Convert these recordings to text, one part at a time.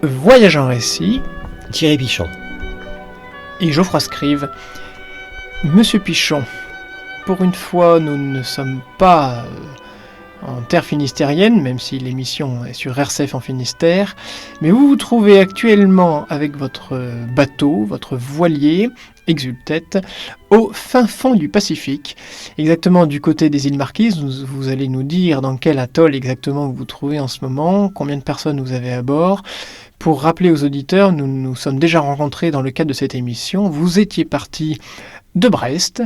Voyage en récit, Thierry Pichon. et Geoffroy Scrive. Monsieur Pichon, pour une fois, nous ne sommes pas en terre finistérienne, même si l'émission est sur RCF en Finistère, mais vous vous trouvez actuellement avec votre bateau, votre voilier, Exultet, au fin fond du Pacifique, exactement du côté des îles Marquises. Vous allez nous dire dans quel atoll exactement vous vous trouvez en ce moment, combien de personnes vous avez à bord. Pour rappeler aux auditeurs, nous nous sommes déjà rencontrés dans le cadre de cette émission. Vous étiez parti de Brest,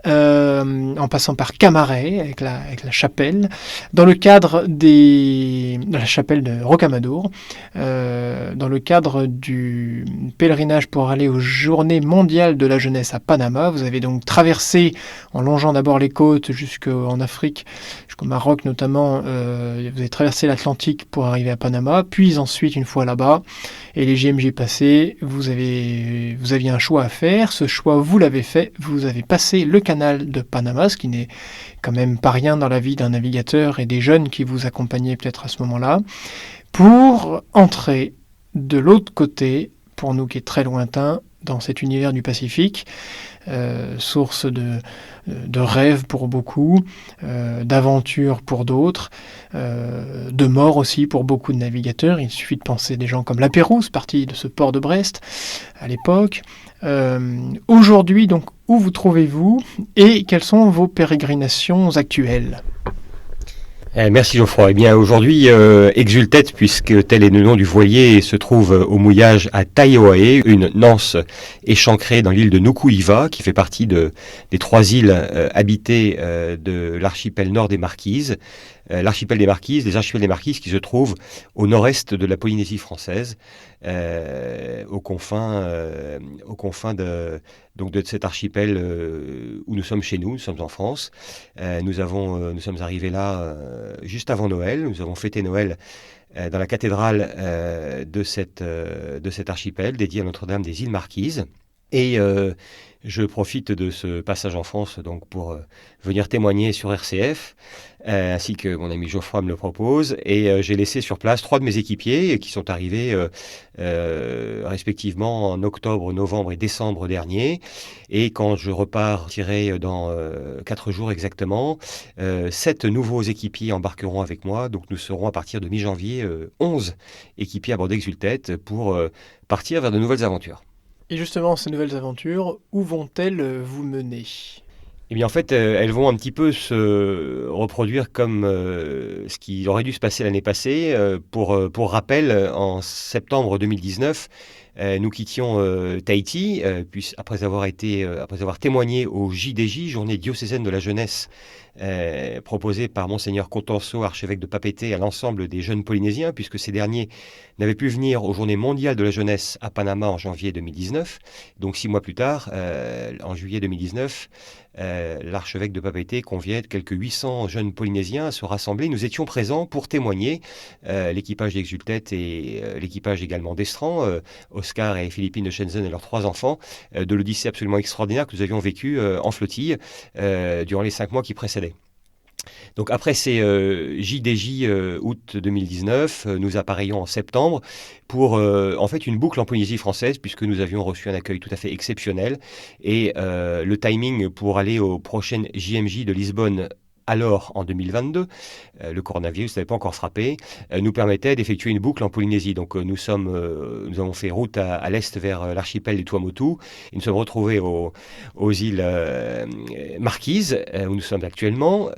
en passant par Camaret, avec la chapelle, dans le cadre de la chapelle de Rocamadour, dans le cadre du pèlerinage pour aller aux Journées mondiales de la jeunesse à Panama. Vous avez donc traversé, en longeant d'abord les côtes jusqu'en Afrique, jusqu'au Maroc notamment, vous avez traversé l'Atlantique pour arriver à Panama, puis ensuite, une fois là-bas, et les JMJ passés, vous aviez un choix à faire. Ce choix, vous l'avez fait. Vous avez passé le canal de Panama, ce qui n'est quand même pas rien dans la vie d'un navigateur et des jeunes qui vous accompagnaient peut-être à ce moment-là, pour entrer de l'autre côté, pour nous qui est très lointain, dans cet univers du Pacifique, source de rêves pour beaucoup, d'aventures pour d'autres, de mort aussi pour beaucoup de navigateurs. Il suffit de penser des gens comme La Pérouse, parti de ce port de Brest à l'époque. Aujourd'hui, donc, où vous trouvez-vous et quelles sont vos pérégrinations actuelles ? Merci Geoffroy. Eh bien aujourd'hui, Exultet, puisque tel est le nom du voilier, se trouve au mouillage à Taiohae, une nance échancrée dans l'île de Nuku'iva, qui fait partie des 3 îles habitées de l'archipel nord des Marquises. Les archipels des Marquises qui se trouvent au nord-est de la Polynésie française, aux confins de cet archipel où nous sommes chez nous sommes en France. Nous sommes arrivés là juste avant Noël. Nous avons fêté Noël dans la cathédrale de cet archipel dédié à Notre-Dame des îles Marquises. Et je profite de ce passage en France donc pour venir témoigner sur RCF, ainsi que mon ami Geoffroy me le propose. Et j'ai laissé sur place 3 de mes équipiers qui sont arrivés respectivement en octobre, novembre et décembre dernier. Et quand je repartirai dans 4 jours exactement, 7 nouveaux équipiers embarqueront avec moi. Donc nous serons à partir de mi-janvier 11 équipiers à bord d'Exultet pour partir vers de nouvelles aventures. Et justement, ces nouvelles aventures, où vont-elles vous mener ? Eh bien, en fait, elles vont un petit peu se reproduire comme ce qui aurait dû se passer l'année passée. Pour rappel, en septembre 2019, nous quittions Tahiti, après avoir témoigné au JDJ, Journée diocésaine de la jeunesse, proposée par Monseigneur Contenso, archevêque de Papeete, à l'ensemble des jeunes Polynésiens, puisque ces derniers n'avaient pu venir aux Journées mondiales de la jeunesse à Panama en janvier 2019. Donc 6 mois plus tard, en juillet 2019, l'archevêque de Papeete conviait quelques 800 jeunes Polynésiens à se rassembler. Nous étions présents pour témoigner, l'équipage d'Exultet et l'équipage également d'Estran, Oscar et Philippine de Shenzhen et leurs 3 enfants, de l'odyssée absolument extraordinaire que nous avions vécue en flottille durant les 5 mois qui précédaient. Donc après ces JDJ août 2019, nous appareillons en septembre pour en fait une boucle en Polynésie française, puisque nous avions reçu un accueil tout à fait exceptionnel. Et le timing pour aller aux prochaines JMJ de Lisbonne, alors en 2022, le coronavirus n'avait pas encore frappé, nous permettait d'effectuer une boucle en Polynésie. Donc nous avons fait route à l'est vers l'archipel des Tuamotu, et nous sommes retrouvés aux îles Marquises, où nous sommes actuellement,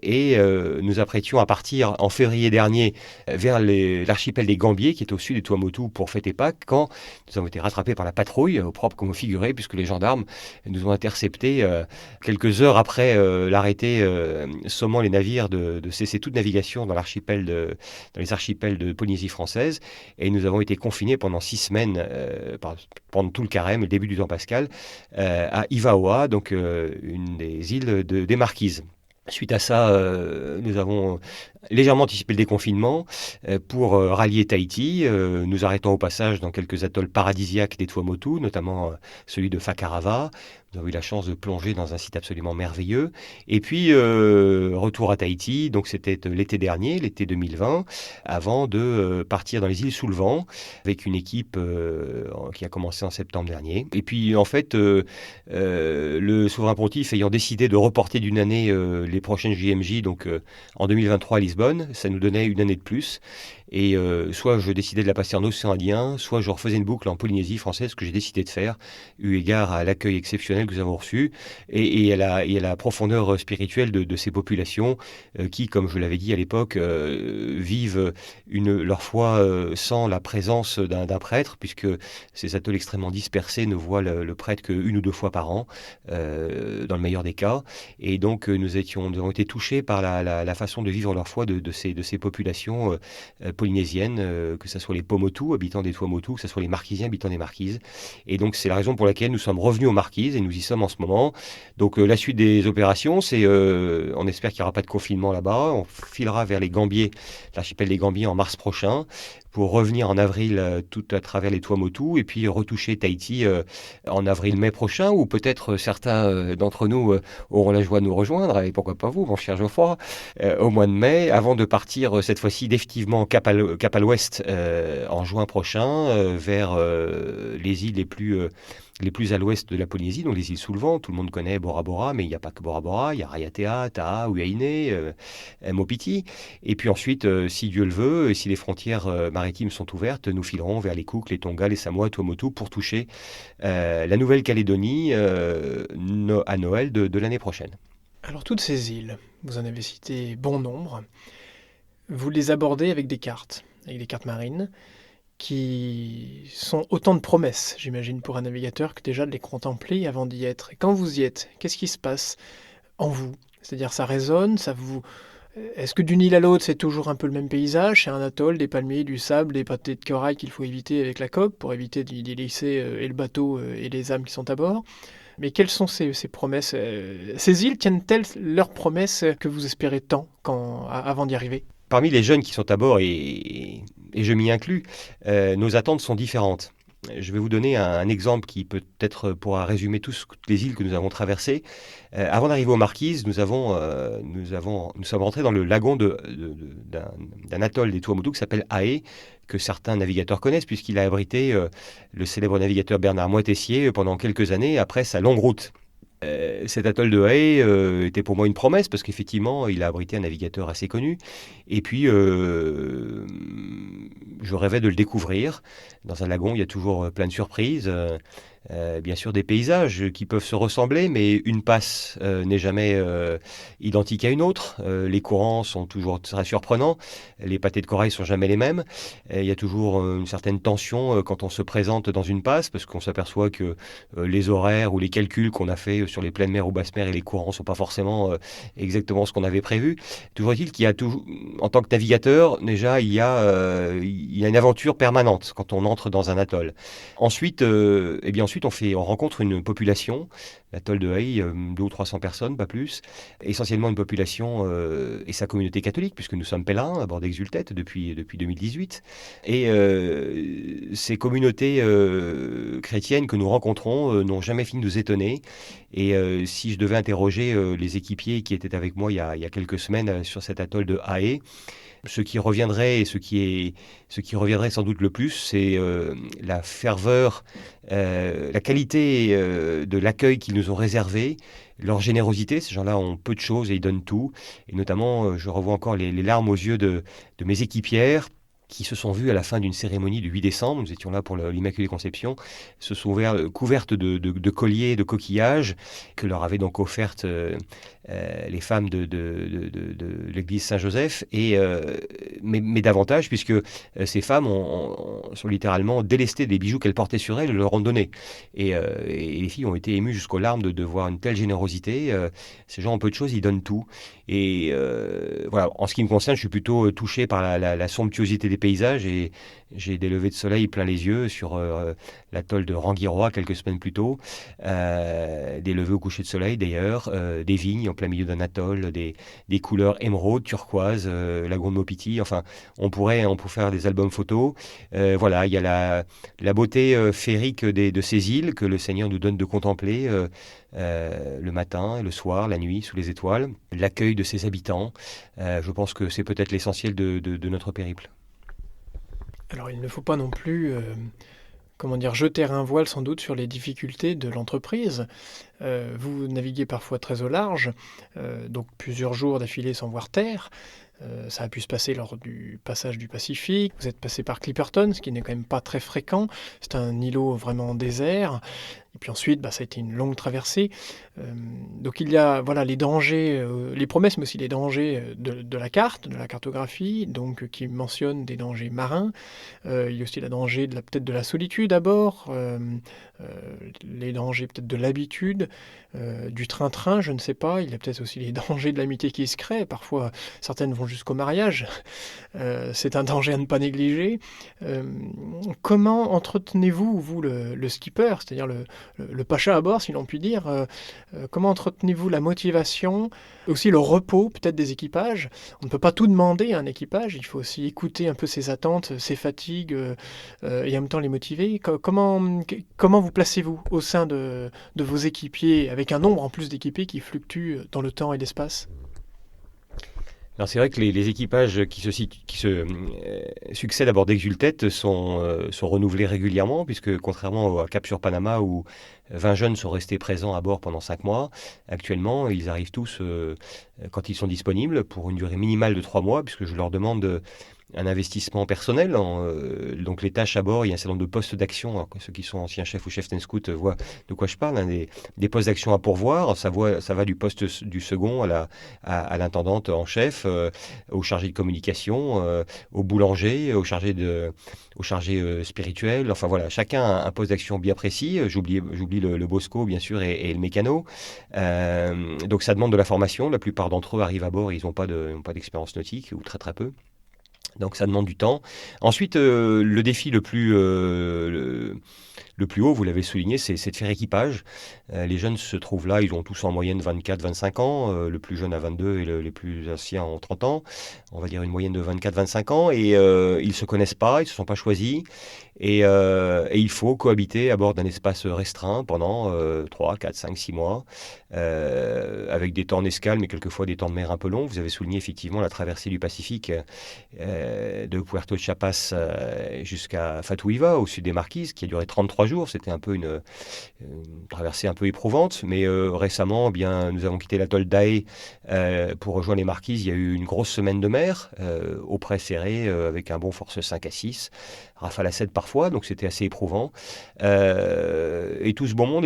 et nous apprêtions à partir en février dernier vers l'archipel des Gambiers, qui est au sud des Tuamotu, pour fêter Pâques, quand nous avons été rattrapés par la patrouille, au propre comme au figuré, puisque les gendarmes nous ont interceptés quelques heures après l'arrêté sommant les navires de cesser toute navigation dans les archipels de Polynésie française. Et nous avons été confinés pendant 6 semaines, pendant tout le carême, le début du temps pascal, à Ivaoa, donc une des îles des Marquises. Suite à ça, nous avons légèrement anticiper le déconfinement pour rallier Tahiti. Nous arrêtons au passage dans quelques atolls paradisiaques des Tuamotu, notamment celui de Fakarava. Nous avons eu la chance de plonger dans un site absolument merveilleux. Et puis, retour à Tahiti, donc c'était l'été dernier, l'été 2020, avant de partir dans les îles sous le vent, avec une équipe qui a commencé en septembre dernier. Et puis, en fait, le souverain pontife ayant décidé de reporter d'une année les prochaines JMJ, donc en 2023 à Lisbonne, ça nous donnait une année de plus. Et soit je décidais de la passer en océan Indien, soit je refaisais une boucle en Polynésie française, ce que j'ai décidé de faire, eu égard à l'accueil exceptionnel que nous avons reçu et à la profondeur spirituelle de ces populations qui, comme je l'avais dit à l'époque, vivent leur foi sans la présence d'un prêtre, puisque ces atolls extrêmement dispersés ne voient le prêtre qu'une ou deux fois par an, dans le meilleur des cas. Et donc nous avons été touchés par la façon de vivre leur foi de ces populations polynésiennes, que ce soit les Pomotu, habitants des Tuamotu, que ce soit les Marquisiens, habitants des Marquises. Et donc c'est la raison pour laquelle nous sommes revenus aux Marquises et nous y sommes en ce moment. Donc la suite des opérations, c'est on espère qu'il n'y aura pas de confinement là-bas. On filera vers les Gambiers, l'archipel des Gambiers en mars prochain, pour revenir en avril tout à travers les Tuamotu et puis retoucher Tahiti en avril-mai prochain, où peut-être certains d'entre nous auront la joie de nous rejoindre, et pourquoi pas vous, mon cher Geoffroy, au mois de mai, avant de partir cette fois-ci définitivement cap à l'ouest en juin prochain, vers les îles les plus à l'ouest de la Polynésie, donc les îles sous le vent. Tout le monde connaît Bora Bora, mais il n'y a pas que Bora Bora, il y a Raiatea, Taha, Huaine, Mopiti. Et puis ensuite, si Dieu le veut, et si les frontières maritimes sont ouvertes, nous filerons vers les Cook, les Tonga, les Samoa, Tuamotu pour toucher la Nouvelle-Calédonie à Noël de l'année prochaine. Alors toutes ces îles, vous en avez cité bon nombre, vous les abordez avec des cartes marines, qui sont autant de promesses, j'imagine, pour un navigateur, que déjà de les contempler avant d'y être. Et quand vous y êtes, qu'est-ce qui se passe en vous? C'est-à-dire, ça résonne, ça vous... Est-ce que d'une île à l'autre, c'est toujours un peu le même paysage? C'est un atoll, des palmiers, du sable, des pâtés de corail qu'il faut éviter avec la coque pour éviter d'y délaisser et le bateau et les âmes qui sont à bord? Mais quelles sont ces promesses? Ces îles tiennent-elles leurs promesses que vous espérez tant avant d'y arriver? Parmi les jeunes qui sont à bord, et je m'y inclus, nos attentes sont différentes. Je vais vous donner un exemple qui peut-être pourra résumer toutes les îles que nous avons traversées. Avant d'arriver aux Marquises, nous sommes rentrés dans le lagon d'un atoll des Tuamotu qui s'appelle Ae, que certains navigateurs connaissent puisqu'il a abrité le célèbre navigateur Bernard Moitessier pendant quelques années après sa longue route. Cet atoll de Haye était pour moi une promesse parce qu'effectivement, il a abrité un navigateur assez connu. Et puis, je rêvais de le découvrir. Dans un lagon, il y a toujours plein de surprises. Bien sûr, des paysages qui peuvent se ressembler, mais une passe n'est jamais identique à une autre. Les courants sont toujours très surprenants. Les pâtés de corail sont jamais les mêmes. Il y a toujours une certaine tension quand on se présente dans une passe, parce qu'on s'aperçoit que les horaires ou les calculs qu'on a fait sur les pleines mers ou basses mers et les courants sont pas forcément exactement ce qu'on avait prévu. Toujours est-il qu'il y a toujours, en tant que navigateur, déjà il y a une aventure permanente quand on entre dans un atoll. Ensuite, ensuite on rencontre une population, l'atoll de Haye, 200 ou 300 personnes, pas plus, essentiellement une population et sa communauté catholique, puisque nous sommes pèlerins à bord d'Exultet depuis 2018. Et ces communautés chrétiennes que nous rencontrons n'ont jamais fini de nous étonner. Et si je devais interroger les équipiers qui étaient avec moi il y a quelques semaines sur cet atoll de Haye, ce qui reviendrait et ce qui reviendrait sans doute le plus, c'est la ferveur, la qualité de l'accueil qu'ils nous ont réservé, leur générosité. Ces gens-là ont peu de choses et ils donnent tout. Et notamment, je revois encore les larmes aux yeux de mes équipières qui se sont vues à la fin d'une cérémonie du 8 décembre, nous étions là pour l'Immaculée Conception, se sont couvertes de colliers, de coquillages, que leur avaient donc offertes les femmes de l'église Saint-Joseph, mais davantage, puisque ces femmes sont littéralement délestées des bijoux qu'elles portaient sur elles et leur ont donné. Et les filles ont été émues jusqu'aux larmes de voir une telle générosité. Ces gens ont peu de choses, ils donnent tout. Et voilà, en ce qui me concerne, je suis plutôt touché par la somptuosité des paysages et j'ai des levées de soleil plein les yeux sur l'atoll de Rangiroa quelques semaines plus tôt, des levées au coucher de soleil d'ailleurs, des vignes en plein milieu d'un atoll, des couleurs émeraude, turquoise, lagon de Mopiti. Enfin, on pourrait faire des albums photos. Voilà, il y a la beauté féerique de ces îles que le Seigneur nous donne de contempler le matin, et le soir, la nuit, sous les étoiles. L'accueil de ses habitants. Je pense que c'est peut-être l'essentiel de notre périple. Alors il ne faut pas non plus jeter un voile sans doute sur les difficultés de l'entreprise. Vous naviguez parfois très au large, donc plusieurs jours d'affilée sans voir terre. Ça a pu se passer lors du passage du Pacifique. Vous êtes passé par Clipperton, ce qui n'est quand même pas très fréquent. C'est un îlot vraiment désert. Et puis ensuite, ça a été une longue traversée. Donc il y a les dangers, les promesses, mais aussi les dangers de la carte, de la cartographie, donc qui mentionne des dangers marins. Il y a aussi le danger peut-être de la solitude à bord, les dangers peut-être de l'habitude, du train-train, je ne sais pas. Il y a peut-être aussi les dangers de l'amitié qui se crée. Parfois, certaines vont jusqu'au mariage. C'est un danger à ne pas négliger. Comment entretenez-vous, vous, le skipper, c'est-à-dire le pacha à bord, si l'on peut dire, comment entretenez-vous la motivation, aussi le repos peut-être des équipages? On ne peut pas tout demander à un équipage, il faut aussi écouter un peu ses attentes, ses fatigues, et en même temps les motiver. Comment vous placez-vous au sein de vos équipiers, avec un nombre en plus d'équipiers qui fluctuent dans le temps et l'espace? Alors c'est vrai que les équipages qui se succèdent à bord d'Exultet sont renouvelés régulièrement, puisque contrairement à Cap sur Panama où 20 jeunes sont restés présents à bord pendant 5 mois, actuellement ils arrivent tous quand ils sont disponibles pour une durée minimale de 3 mois, puisque je leur demande un investissement personnel. Donc les tâches à bord, il y a un certain nombre de postes d'action. Alors, ceux qui sont anciens chefs ou chefs scout voient de quoi je parle. Des postes d'action à pourvoir. Ça va du poste du second à l'intendante en chef, au chargé de communication, au boulanger, au chargé spirituel. Enfin voilà, chacun a un poste d'action bien précis. J'oublie le bosco bien sûr et le mécano. Donc ça demande de la formation. La plupart d'entre eux arrivent à bord, ils n'ont pas d'expérience nautique ou très très peu. Donc ça demande du temps. Ensuite, le défi le plus haut, vous l'avez souligné, c'est de faire équipage. Les jeunes se trouvent là, ils ont tous en moyenne 24-25 ans. Le plus jeune a 22 et les plus anciens ont 30 ans. On va dire une moyenne de 24-25 ans. Et ils ne se connaissent pas, ils ne se sont pas choisis. Et il faut cohabiter à bord d'un espace restreint pendant 3, 4, 5, 6 mois, avec des temps en escale, mais quelquefois des temps de mer un peu longs. Vous avez souligné effectivement la traversée du Pacifique de Puerto Chiapas jusqu'à Fatuiva, au sud des Marquises, qui a duré 33 jours. C'était un peu une traversée un peu éprouvante, mais récemment, nous avons quitté l'atoll d'Ae pour rejoindre les Marquises. Il y a eu une grosse semaine de mer, au près serré, avec un bon force 5 à 6, rafale à 7 parfois, donc c'était assez éprouvant. Et tout ce bon monde,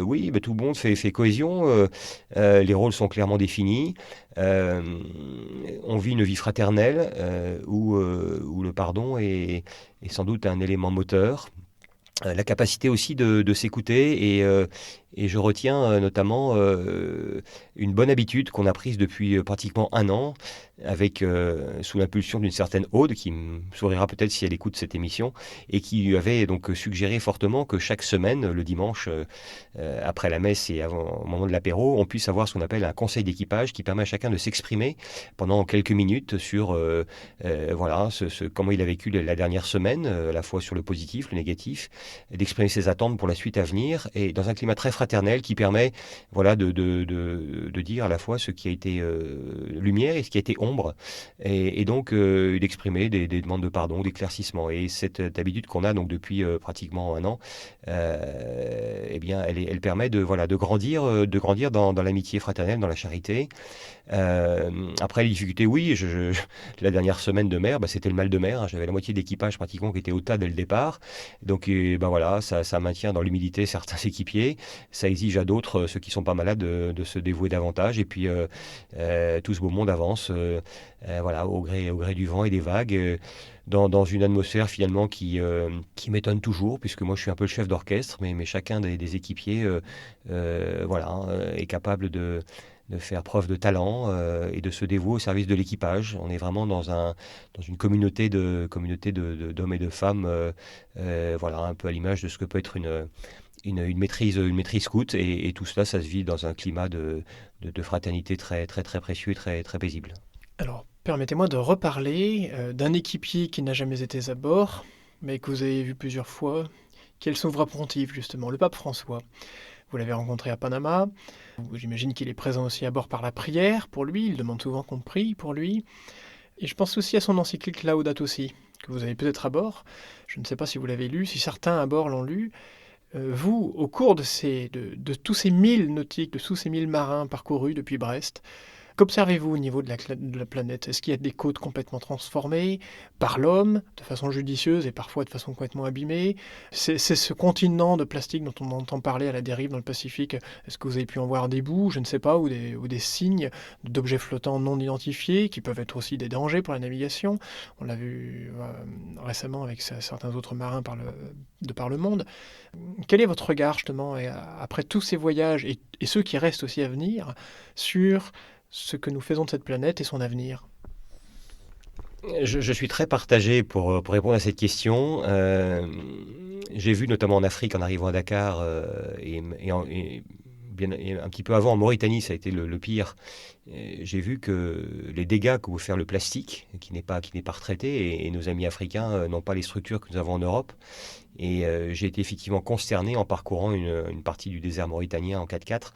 oui, tout le monde fait cohésion. Les rôles sont clairement définis. On vit une vie fraternelle où le pardon est sans doute un élément moteur. La capacité aussi de s'écouter et je retiens notamment une bonne habitude qu'on a prise depuis pratiquement un an avec sous l'impulsion d'une certaine Aude qui me sourira peut-être si elle écoute cette émission et qui avait donc suggéré fortement que chaque semaine, le dimanche après la messe et au moment de l'apéro, on puisse avoir ce qu'on appelle un conseil d'équipage qui permet à chacun de s'exprimer pendant quelques minutes sur comment il a vécu la dernière semaine, à la fois sur le positif, le négatif, d'exprimer ses attentes pour la suite à venir et dans un climat très fraternel qui permet de dire à la fois ce qui a été lumière et ce qui a été ombre et donc d'exprimer des demandes de pardon, d'éclaircissement. Et cette habitude qu'on a donc depuis pratiquement un an, elle permet de grandir dans l'amitié fraternelle, dans la charité. Après les difficultés, oui, la dernière semaine de mer, c'était le mal de mer. J'avais la moitié de l'équipage pratiquement qui était au tas dès le départ. Donc ça maintient dans l'humilité certains équipiers. Ça exige à d'autres, ceux qui sont pas malades, de se dévouer davantage. Et puis tout ce beau monde avance au gré du vent et des vagues. Dans une atmosphère finalement qui m'étonne toujours, puisque moi je suis un peu le chef d'orchestre, mais chacun des équipiers est capable faire preuve de talent et de se dévouer au service de l'équipage. On est vraiment dans une d'hommes et de femmes, voilà, un peu à l'image de ce que peut être une maîtrise scout. Et tout cela, ça se vit dans un climat de fraternité très, très, très précieux et très, très paisible. Alors, permettez-moi de reparler d'un équipier qui n'a jamais été à bord, mais que vous avez vu plusieurs fois, qui est le souverain pontife, justement, le pape François. Vous l'avez rencontré à Panama. J'imagine qu'il est présent aussi à bord par la prière pour lui. Il demande souvent qu'on prie pour lui. Et je pense aussi à son encyclique Laudato Si, que vous avez peut-être à bord. Je ne sais pas si vous l'avez lu, si certains à bord l'ont lu. Vous, au cours de tous ces 1000 nautiques, de tous ces 1000 marins parcourus depuis Brest, qu'observez-vous au niveau de la planète? Est-ce qu'il y a des côtes complètement transformées par l'homme, de façon judicieuse et parfois de façon complètement abîmée? C'est ce continent de plastique dont on entend parler à la dérive dans le Pacifique. Est-ce que vous avez pu en voir des bouts, je ne sais pas, ou des signes d'objets flottants non identifiés, qui peuvent être aussi des dangers pour la navigation? On l'a vu récemment avec certains autres marins de par le monde. Quel est votre regard, justement, après tous ces voyages, et ceux qui restent aussi à venir, sur ce que nous faisons de cette planète et son avenir? Je suis très partagé pour répondre à cette question. J'ai vu notamment en Afrique, en arrivant à Dakar, et un petit peu avant en Mauritanie, ça a été le pire. J'ai vu que les dégâts que peut faire le plastique, qui n'est pas retraité, et nos amis africains n'ont pas les structures que nous avons en Europe. Et j'ai été effectivement consterné en parcourant une partie du désert mauritanien en 4x4,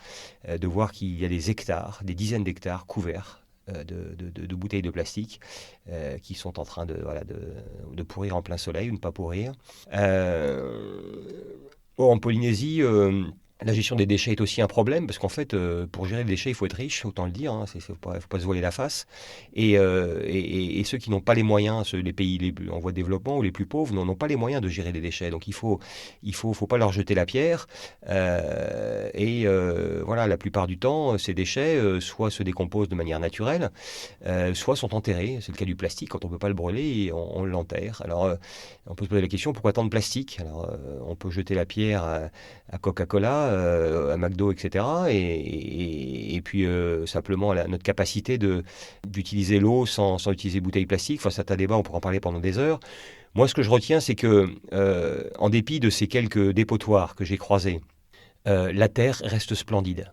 de voir qu'il y a des hectares, des dizaines d'hectares couverts de bouteilles de plastique qui sont en train de pourrir en plein soleil ou ne pas pourrir. En Polynésie, la gestion des déchets est aussi un problème, parce qu'en fait, pour gérer les déchets, il faut être riche, autant le dire, hein, faut pas se voiler la face. Et ceux qui n'ont pas les moyens, les pays en voie de développement ou les plus pauvres, n'ont pas les moyens de gérer les déchets. Donc il faut pas leur jeter la pierre. Voilà, la plupart du temps, ces déchets soit se décomposent de manière naturelle, soit sont enterrés. C'est le cas du plastique. Quand on peut pas le brûler, on l'enterre. Alors, on peut se poser la question, pourquoi tant de plastique? Alors, on peut jeter la pierre à Coca-Cola, à McDo, etc. Et puis simplement notre capacité d'utiliser l'eau sans utiliser bouteilles plastiques. Enfin, c'est un débat, on pourra en parler pendant des heures. Moi, ce que je retiens, c'est que, en dépit de ces quelques dépotoirs que j'ai croisés, la Terre reste splendide.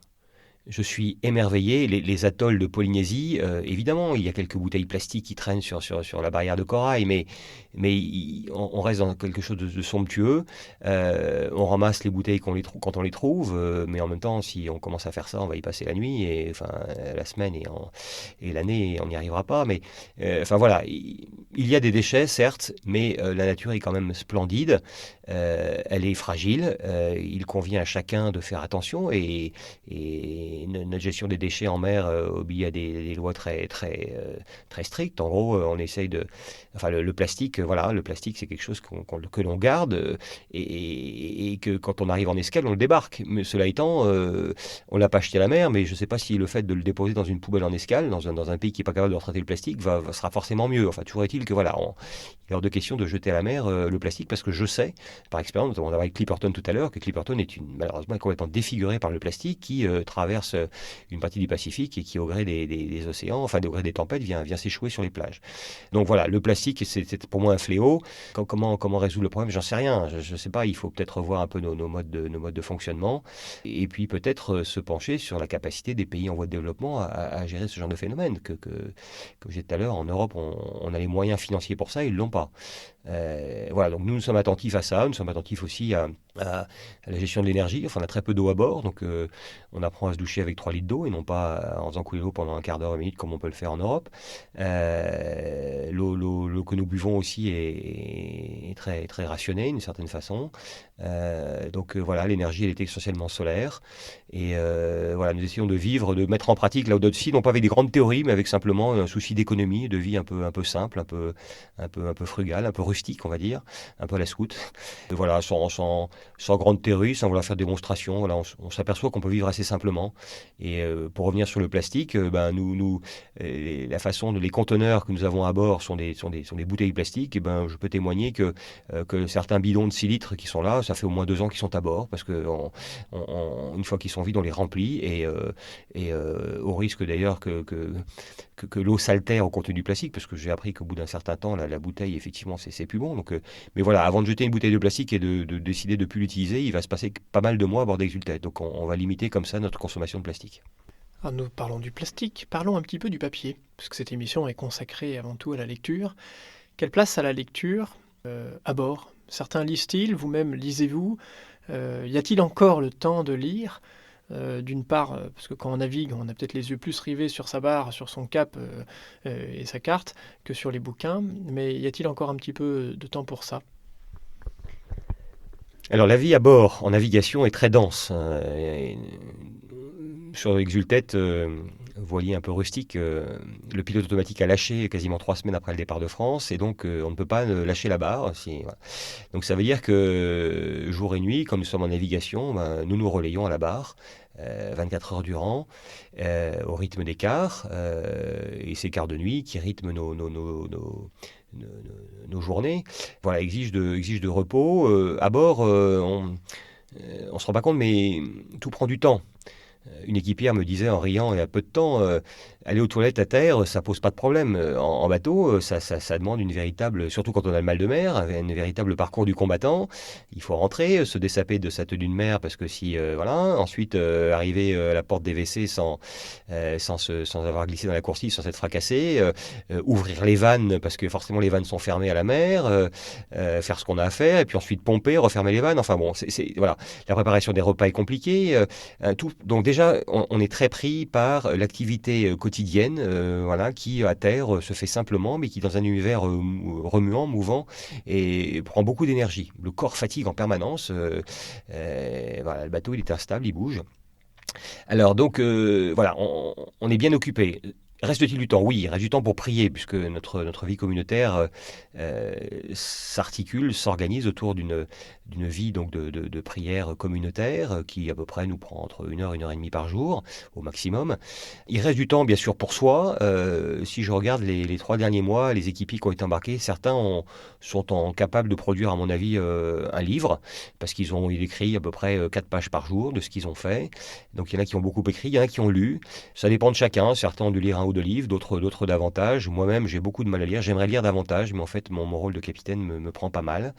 Je suis émerveillé. Les atolls de Polynésie, évidemment, il y a quelques bouteilles plastiques qui traînent sur la barrière de corail, mais on reste dans quelque chose de somptueux. On ramasse les bouteilles quand on les trouve, mais en même temps, si on commence à faire ça, on va y passer la nuit, la semaine et l'année, et on n'y arrivera pas. Mais enfin voilà, il y a des déchets, certes, mais la nature est quand même splendide. Elle est fragile. Il convient à chacun de faire attention, et notre gestion des déchets en mer obéit à des lois très, très, très strictes. En gros, on essaye le plastique, voilà, le plastique, c'est quelque chose que l'on garde, et que quand on arrive en escale, on le débarque. Mais cela étant, on l'a pas acheté à la mer, mais je ne sais pas si le fait de le déposer dans une poubelle en escale, dans un pays qui n'est pas capable de retraiter le plastique, sera forcément mieux. Enfin, toujours est-il que voilà, il est hors de question de jeter à la mer le plastique, parce que je sais, par expérience, notamment avec Clipperton tout à l'heure, que Clipperton est malheureusement complètement défiguré par le plastique qui traverse une partie du Pacifique et qui, au gré des océans, enfin au gré des tempêtes, vient s'échouer sur les plages. Donc voilà, le plastique, c'est pour moi un fléau. Comment résoudre le problème? J'en sais rien. Je ne sais pas. Il faut peut-être revoir un peu nos modes de fonctionnement, et puis peut-être se pencher sur la capacité des pays en voie de développement à gérer ce genre de phénomène. Comme je disais tout à l'heure, en Europe, on a les moyens financiers pour ça, ils ne l'ont pas. Voilà, donc nous sommes attentifs à ça. Nous sommes attentifs aussi à la gestion de l'énergie. Enfin, on a très peu d'eau à bord, donc on apprend à se doucher avec 3 litres d'eau, et non pas en faisant couler l'eau pendant un quart d'heure, 20 minutes, comme on peut le faire en Europe. L'eau que nous buvons aussi est très, très rationnée d'une certaine façon. Donc voilà, l'énergie, elle est essentiellement solaire. Et voilà, nous essayons de mettre en pratique Laudato Si, non pas avec des grandes théories, mais avec simplement un souci d'économie, de vie un peu simple, un peu frugale, un peu rustique. rustique, on va dire, un peu à la scout. Voilà, sans grande théorie, sans vouloir faire de démonstration, voilà, on s'aperçoit qu'on peut vivre assez simplement. Et pour revenir sur le plastique, la façon les conteneurs que nous avons à bord sont des bouteilles plastiques. Et je peux témoigner que certains bidons de 6 litres qui sont là, ça fait au moins 2 ans qu'ils sont à bord, parce que une fois qu'ils sont vides, on les remplit, au risque d'ailleurs que l'eau s'altère au contenu du plastique, parce que j'ai appris qu'au bout d'un certain temps, la bouteille, effectivement, c'est plus bon. Donc, mais voilà, avant de jeter une bouteille de plastique et de décider de ne plus l'utiliser, il va se passer pas mal de mois à bord d'Exultet. Donc on va limiter comme ça notre consommation de plastique. Alors nous parlons du plastique, parlons un petit peu du papier, puisque cette émission est consacrée avant tout à la lecture. Quelle place a la lecture à bord? Certains lisent-ils, vous-même lisez-vous? Y a-t-il encore le temps de lire? D'une part, parce que quand on navigue, on a peut-être les yeux plus rivés sur sa barre, sur son cap et sa carte, que sur les bouquins. Mais y a-t-il encore un petit peu de temps pour ça? Alors la vie à bord en navigation est très dense. Sur Exultet, voilier un peu rustique, le pilote automatique a lâché quasiment 3 semaines après le départ de France, et donc on ne peut pas lâcher la barre. Voilà. Donc ça veut dire que jour et nuit, quand nous sommes en navigation, nous nous relayons à la barre, 24 heures durant, au rythme des quarts, et ces quarts de nuit qui rythment nos journées, voilà, exigent de repos. À bord, on ne se rend pas compte, mais tout prend du temps. Une équipière me disait en riant il y a peu de temps, aller aux toilettes à terre, ça pose pas de problème. En bateau, ça demande une véritable, surtout quand on a le mal de mer, un véritable parcours du combattant. Il faut rentrer, se dessaper de sa tenue de mer, parce que si, voilà, ensuite arriver à la porte des WC sans avoir glissé dans la coursive, sans s'être fracassé, ouvrir les vannes, parce que forcément les vannes sont fermées à la mer, faire ce qu'on a à faire, et puis ensuite pomper, refermer les vannes. Enfin bon, voilà. La préparation des repas est compliquée. Tout. Donc déjà, on est très pris par l'activité quotidienne, voilà, qui à terre se fait simplement, mais qui dans un univers remuant, mouvant, et prend beaucoup d'énergie. Le corps fatigue en permanence. Voilà, le bateau il est instable, il bouge. Alors donc voilà, on est bien occupé. Reste-t-il du temps? Oui, il reste du temps pour prier, puisque notre vie communautaire s'articule, s'organise autour d'une vie donc de prière communautaire qui à peu près nous prend entre 1 heure et demie par jour, au maximum. Il reste du temps, bien sûr, pour soi. Si je regarde les 3 derniers mois, les équipiers qui ont été embarqués, certains sont capables de produire, à mon avis, un livre, parce qu'ils ont écrit à peu près 4 pages par jour de ce qu'ils ont fait. Donc il y en a qui ont beaucoup écrit, il y en a qui ont lu. Ça dépend de chacun. Certains ont dû lire un ou deux livres, d'autres davantage. Moi-même, j'ai beaucoup de mal à lire. J'aimerais lire davantage, mais en fait, mon rôle de capitaine me prend pas mal.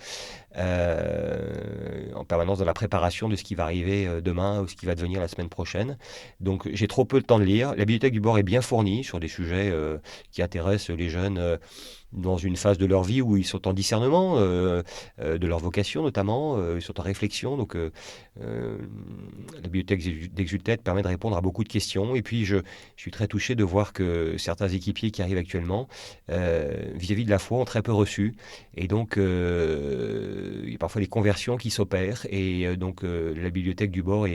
En permanence dans la préparation de ce qui va arriver demain ou ce qui va devenir la semaine prochaine. Donc j'ai trop peu de temps de lire. La bibliothèque du bord est bien fournie sur des sujets qui intéressent les jeunes dans une phase de leur vie où ils sont en discernement de leur vocation notamment, ils sont en réflexion. Donc la bibliothèque d'Exultet permet de répondre à beaucoup de questions. Et puis je suis très touché de voir que certains équipiers qui arrivent actuellement vis-à-vis de la foi ont très peu reçu. Et donc il y a parfois des conversions qui s'opèrent. Et donc la bibliothèque du bord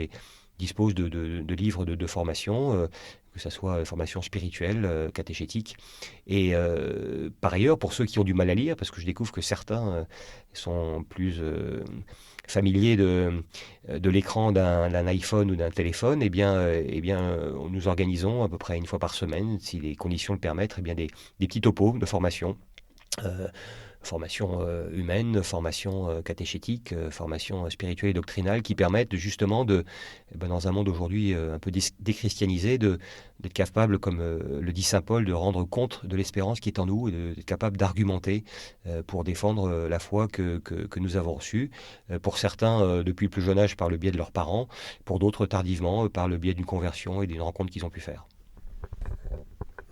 dispose de livres de formation, que ce soit formation spirituelle, catéchétique. Et par ailleurs, pour ceux qui ont du mal à lire, parce que je découvre que certains sont plus familiers de l'écran d'un iPhone ou d'un téléphone, nous organisons à peu près 1 fois par semaine, si les conditions le permettent, des petits topos de formation. Formation humaine, formation catéchétique, formation spirituelle et doctrinale qui permettent justement dans un monde aujourd'hui un peu déchristianisé, d'être capable, comme le dit saint Paul, de rendre compte de l'espérance qui est en nous et d'être capable d'argumenter pour défendre la foi que nous avons reçue. Pour certains, depuis le plus jeune âge, par le biais de leurs parents, pour d'autres tardivement, par le biais d'une conversion et d'une rencontre qu'ils ont pu faire.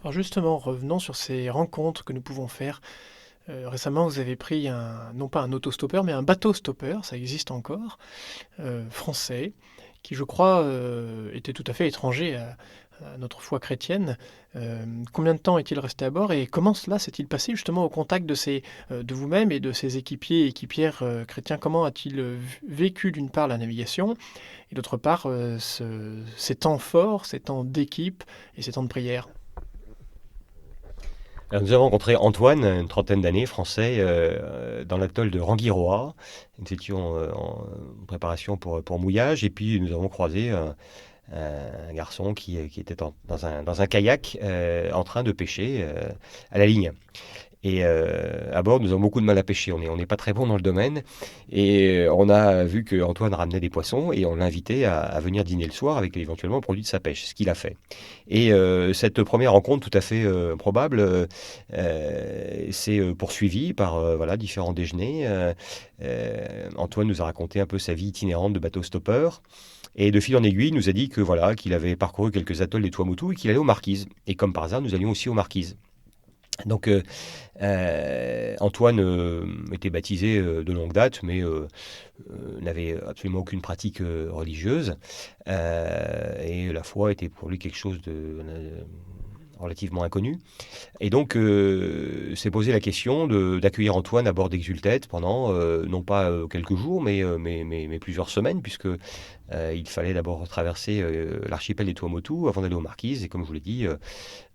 Alors justement, revenons sur ces rencontres que nous pouvons faire. Récemment, vous avez pris non pas un autostoppeur, mais un bateau-stoppeur, ça existe encore, français, qui je crois était tout à fait étranger à notre foi chrétienne. Combien de temps est-il resté à bord et comment cela s'est-il passé justement au contact de vous-même et de ses équipiers et équipières chrétiens? Comment a-t-il vécu d'une part la navigation et d'autre part ces temps forts, ces temps d'équipe et ces temps de prière? Alors, nous avons rencontré Antoine, une trentaine d'années, français, dans l'atoll de Rangiroa. Nous étions en préparation pour mouillage et puis nous avons croisé un garçon qui était dans un kayak en train de pêcher à la ligne. Et à bord, nous avons beaucoup de mal à pêcher. On n'est pas très bon dans le domaine. Et on a vu qu'Antoine ramenait des poissons et on l'a invité à venir dîner le soir avec éventuellement le produit de sa pêche, ce qu'il a fait. Et cette première rencontre tout à fait probable s'est poursuivie par voilà, différents déjeuners. Antoine nous a raconté un peu sa vie itinérante de bateau-stoppeur. Et de fil en aiguille, il nous a dit que voilà, qu'il avait parcouru quelques atolls des Tuamotu et qu'il allait aux Marquises. Et comme par hasard, nous allions aussi aux Marquises. Donc Antoine était baptisé de longue date, mais n'avait absolument aucune pratique religieuse. Et la foi était pour lui quelque chose de relativement inconnu. Et donc s'est posé la question d'accueillir Antoine à bord d'Exultet pendant non pas quelques jours, mais plusieurs semaines, puisque il fallait d'abord traverser l'archipel des Tuamotu avant d'aller aux Marquises. Et comme je vous l'ai dit,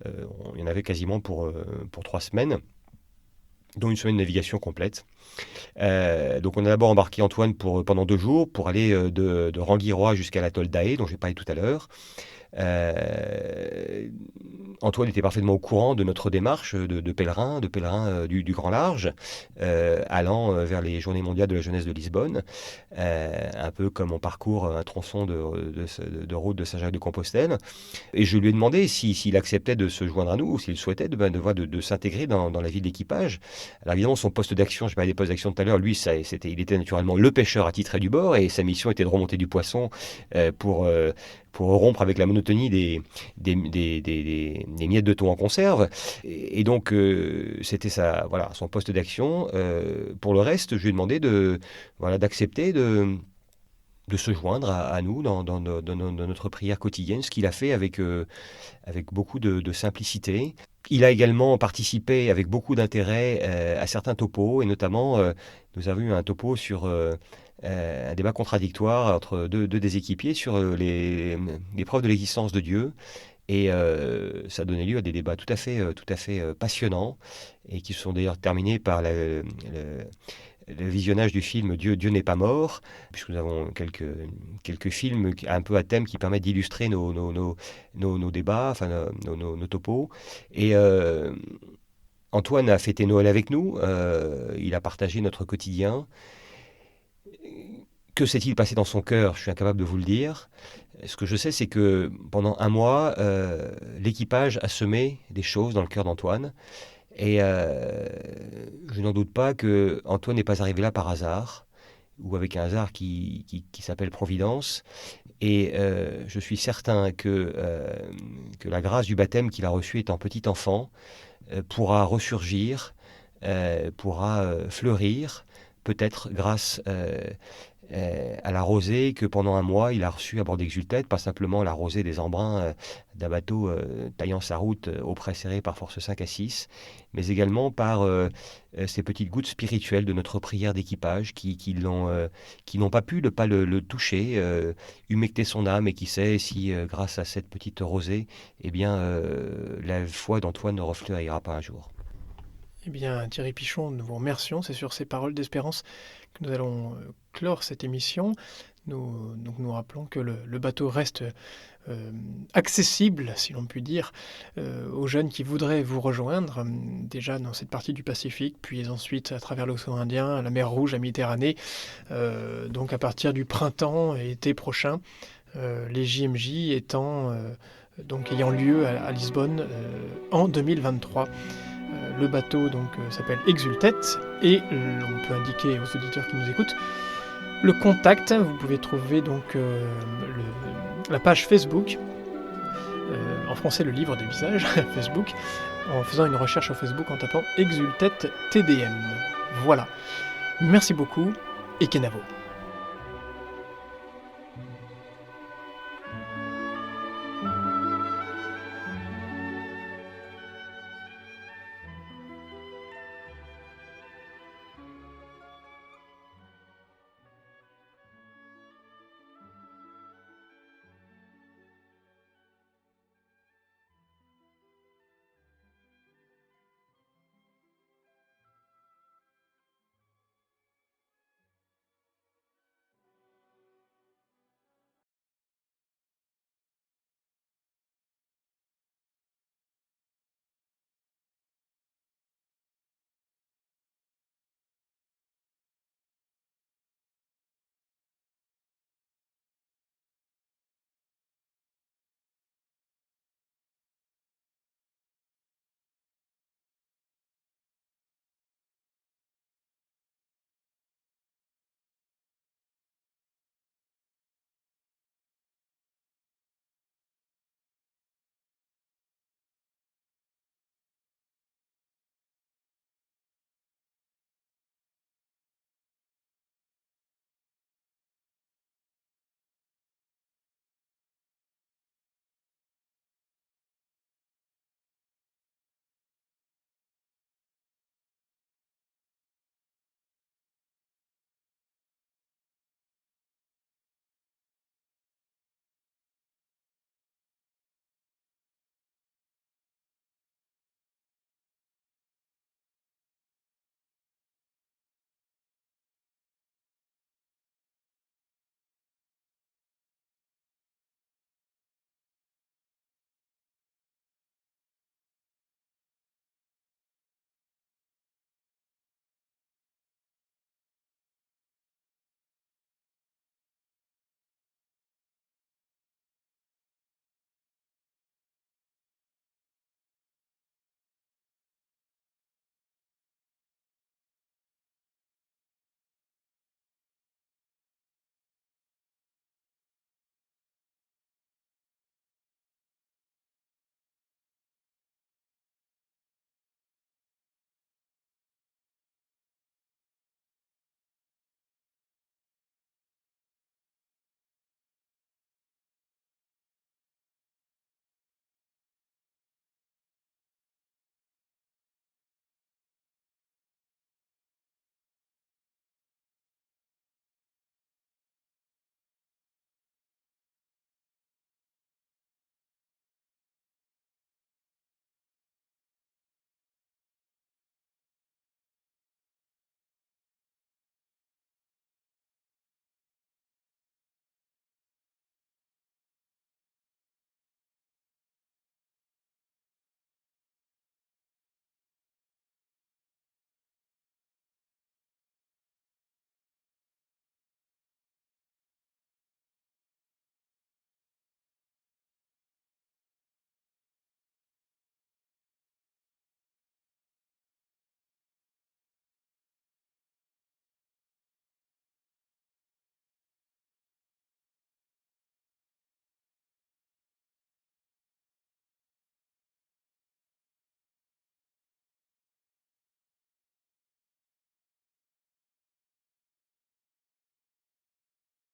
il y en avait quasiment pour 3 semaines, dont une semaine de navigation complète. Donc on a d'abord embarqué Antoine pendant 2 jours pour aller de Rangiroa jusqu'à l'atoll d'Ae, dont j'ai parlé tout à l'heure. Antoine était parfaitement au courant de notre démarche de pèlerins du Grand Large, allant vers les Journées mondiales de la jeunesse de Lisbonne, un peu comme on parcourt un tronçon de route de Saint-Jacques-de-Compostelle. Et je lui ai demandé s'il acceptait de se joindre à nous, ou s'il souhaitait de s'intégrer dans la vie de l'équipage. Alors évidemment, son poste d'action, je parlais des postes d'action tout à l'heure, lui, il était naturellement le pêcheur attitré du bord, et sa mission était de remonter du poisson pour rompre avec la monotonie des miettes de thon en conserve. Et donc, c'était son poste d'action. Pour le reste, je lui ai demandé d'accepter de se joindre à nous dans notre prière quotidienne, ce qu'il a fait avec beaucoup de simplicité. Il a également participé avec beaucoup d'intérêt à certains topos, et notamment, nous avons eu un topo sur un débat contradictoire entre deux des équipiers sur les preuves de l'existence de Dieu. Et ça a donné lieu à des débats tout à fait passionnants, et qui se sont d'ailleurs terminés par le visionnage du film Dieu n'est pas mort, puisque nous avons quelques films un peu à thème qui permettent d'illustrer nos débats, enfin nos topos. Et Antoine a fêté Noël avec nous, il a partagé notre quotidien. Que s'est-il passé dans son cœur? Je suis incapable de vous le dire. Ce que je sais, c'est que pendant un mois, l'équipage a semé des choses dans le cœur d'Antoine. Et je n'en doute pas que Antoine n'est pas arrivé là par hasard, ou avec un hasard qui s'appelle Providence. Et je suis certain que la grâce du baptême qu'il a reçu étant petit enfant pourra ressurgir, pourra fleurir, peut-être grâce à la rosée que pendant un mois il a reçue à bord d'Exultet, pas simplement la rosée des embruns d'un bateau taillant sa route au près serré par force 5 à 6, mais également par ces petites gouttes spirituelles de notre prière d'équipage qui n'ont pas pu ne pas le toucher, humecter son âme, et qui sait si grâce à cette petite rosée, eh bien, la foi d'Antoine ne refleurira pas un jour. Eh bien, Thierry Pichon, nous vous remercions. C'est sur ces paroles d'espérance que nous allons clore cette émission. Nous rappelons que le bateau reste accessible, si l'on peut dire, aux jeunes qui voudraient vous rejoindre, déjà dans cette partie du Pacifique, puis ensuite à travers l'océan Indien, à la mer Rouge, à Méditerranée. Donc à partir du printemps et été prochain, les JMJ ayant lieu à Lisbonne en 2023. Le bateau s'appelle Exultet, et on peut indiquer aux auditeurs qui nous écoutent le contact. Vous pouvez trouver la page Facebook, en français le livre des visages Facebook, en faisant une recherche sur Facebook en tapant Exultet TDM. Voilà. Merci beaucoup, et Kenavo.